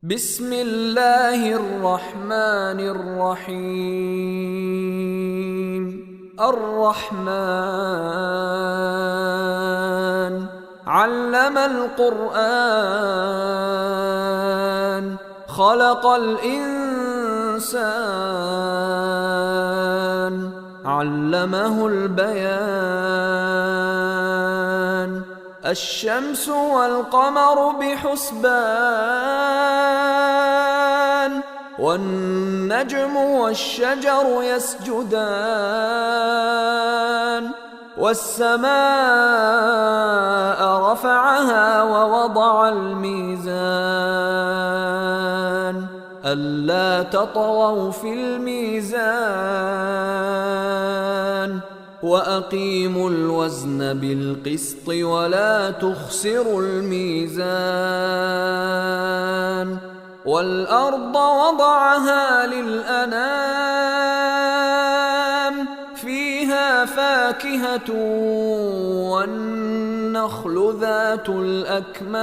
بسم الله الرحمن الرحيم. الرحمن علم القرآن خلق الإنسان علمه البيان. الشمس والقمر بحسبان والنجم والشجر يسجدان. والسماء رفعها ووضع الميزان ألا تطغوا في الميزان وأقيموا الوزن بالقسط ولا تخسروا الميزان. والأرض وضعها للأنام فيها فاكهة والنخل ذات الأكمام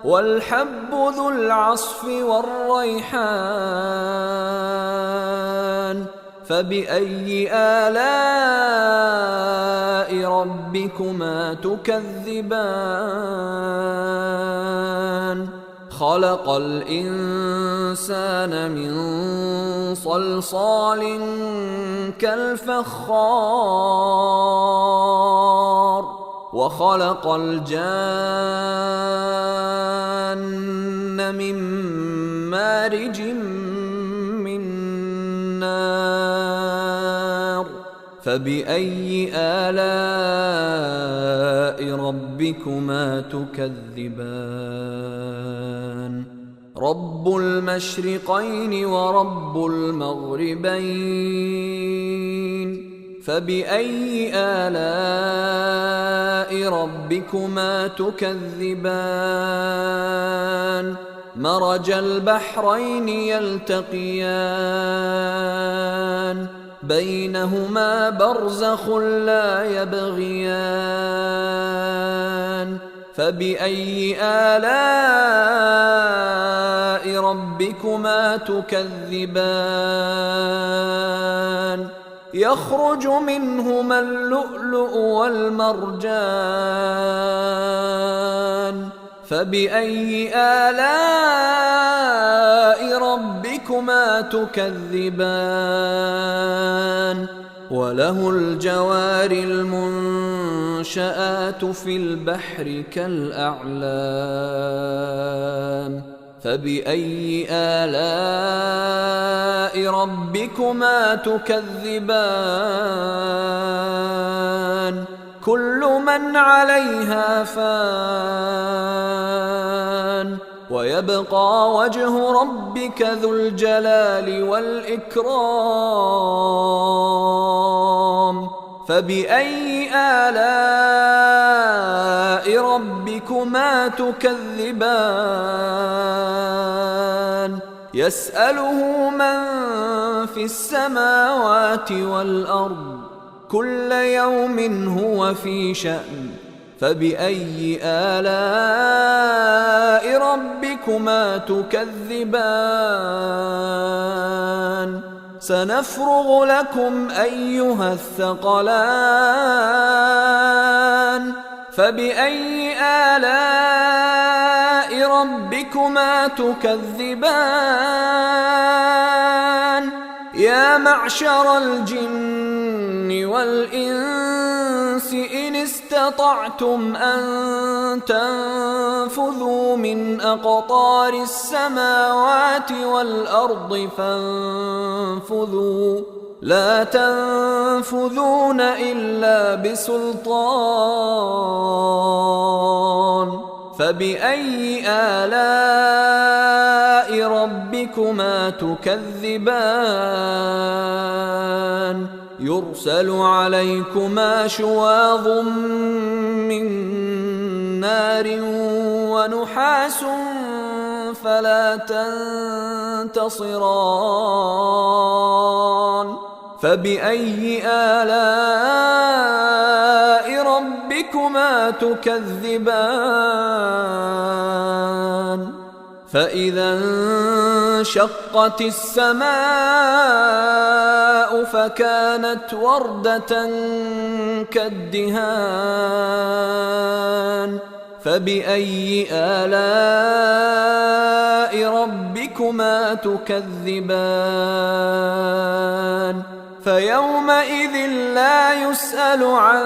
والحب ذو العصف والريحان. فبأي آلاء ربكما تكذبان؟ خلق الإنسان من صلصال كالفخار وخلق الجان من مارج من نار. فبأي آلاء ربكما تكذبان؟ رب المشرقين ورب المغربين. فبأي آلاء ربكما تكذبان؟ مرج البحرين يلتقيان بينهما برزخ لا يبغيان. فبأي آلاء ربكما تكذبان؟ يخرج منهما اللؤلؤ والمرجان. فبأي آلاء ربكما تكذبان؟ وله الجوار المنشآت في البحر كالأعلام. فبأي آلاء ربكما تكذبان؟ كل من عليها فان ويبقى وجه ربك ذو الجلال والإكرام. فبأي آلاء ربكما تكذبان؟ يسأله من في السماوات والأرض كل يوم هو في شأن. فبأي آلاء ربكما تكذبان؟ سنفرغ لكم أيها الثقلان. فبأي آلاء ربكما تكذبان؟ يا معشر الجن والإنس إن استطعتم أن تنفذوا من أقطار السماوات والأرض فانفذوا لا تنفذون إلا بسلطان. فبأي آلاء ربكما تكذبان؟ يرسل عليكما شواظ من نار ونحاس فلا تنتصران. فبأي آلاء ربكما تكذبان فإذا انشقت السماء فكانت وردة كالدهان فبأي آلاء ربكما تكذبان فيومئذ لا يسأل عن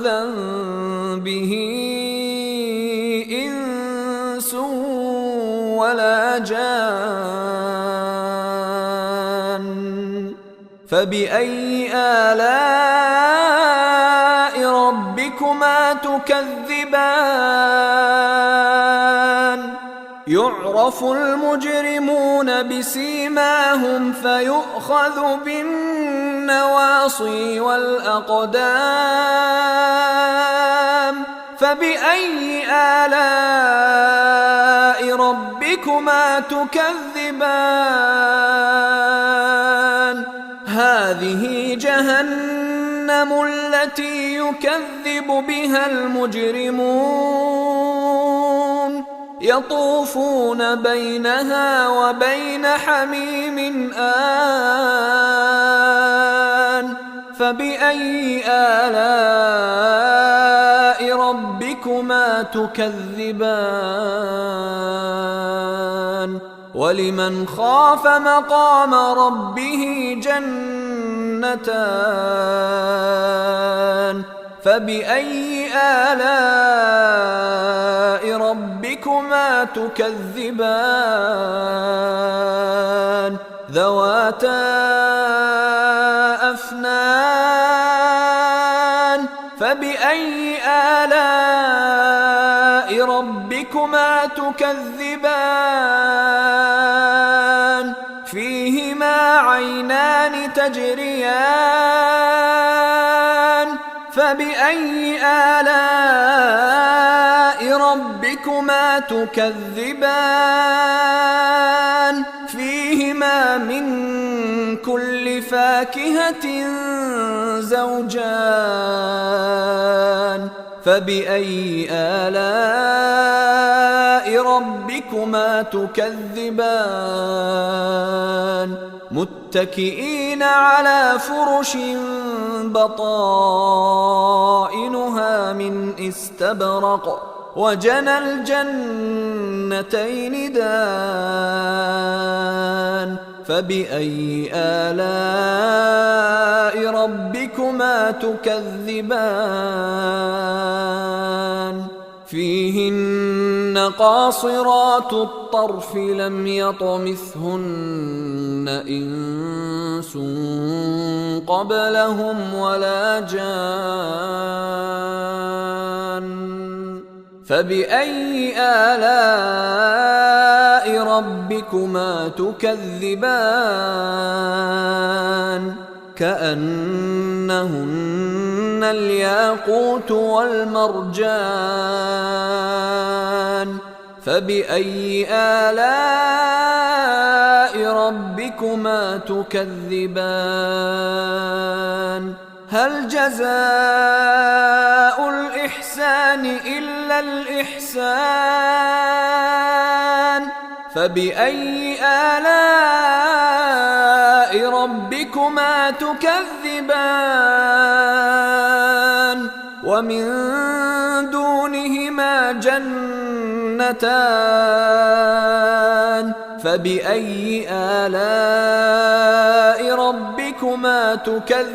ذنبه إنس ولا جان فبأي آلاء ربكما تكذبان يعرف المجرمون بسيماهم فيؤخذ بالنواصي والأقدام فبأي آلاء ربكما تكذبان هذه جهنم التي يكذب بها المجرمون يطوفون بينها وبين حميم آن فبأي آلاء ربكما تكذبان ولمن خاف مقام ربه جنتان فبأي آلاء ربكما تكذبان ذواتا أفنان فبأي آلاء ربكما تكذبان فيهما عينان تجريان فبأي آلاء ربكما تكذبان فيهما من كل فاكهة زوجان فبأي آلاء ربكما تكذبان متكئين على فرش بطائنها من استبرق وجنى الجنتين دان فبأي آلاء ربكما تكذبان فيهن قاصرات الطرف لم يطمثهن إنس قبلهم ولا جان فبأي آلاء ربكما تكذبان كأنهن الياقوت والمرجان فبأي آلاء ربكما تكذبان هل جزاء الإحسان إلا الإحسان فبأي آلاء ربكما تكذبان ومن دونهما جنتان فبأي آلاء ربكما تكذبان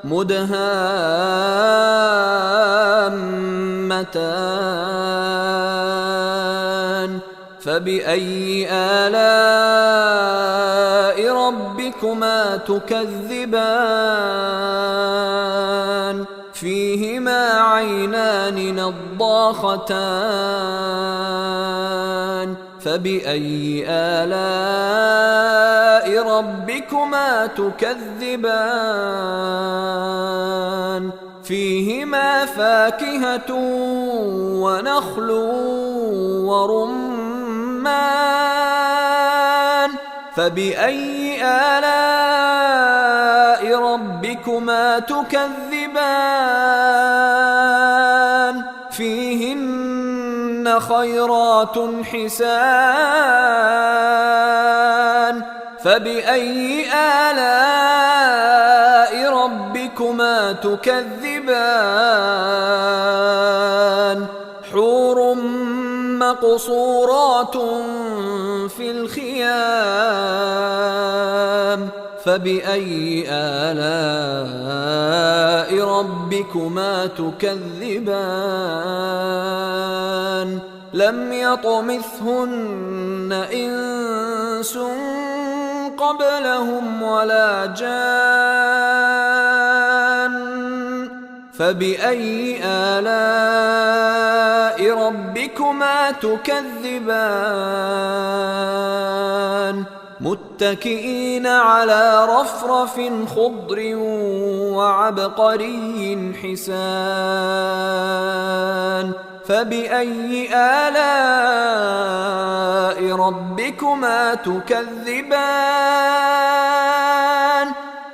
مدهامتان فبأي آلاء ربكما تكذبان فيهما عينان نضاختان فبأي آلاء ربكما تكذبان فيهما فاكهة ونخل ورمان فبأي آلاء ربكما تكذبان فيهن خيرات حسان فبأي آلاء ربكما تكذبان حور مقصورات في الخيام فبأي آلاء ربكما تكذبان لم يطمثهن إنس قبلهم ولا جان فبأي آلاء ربكما تكذبان متكئين على رفرف خضر وعبقري حسان فبأي آلاء ربكما تكذبان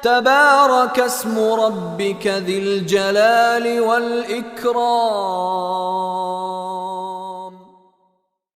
تبارك اسم ربك ذي الجلال والإكرام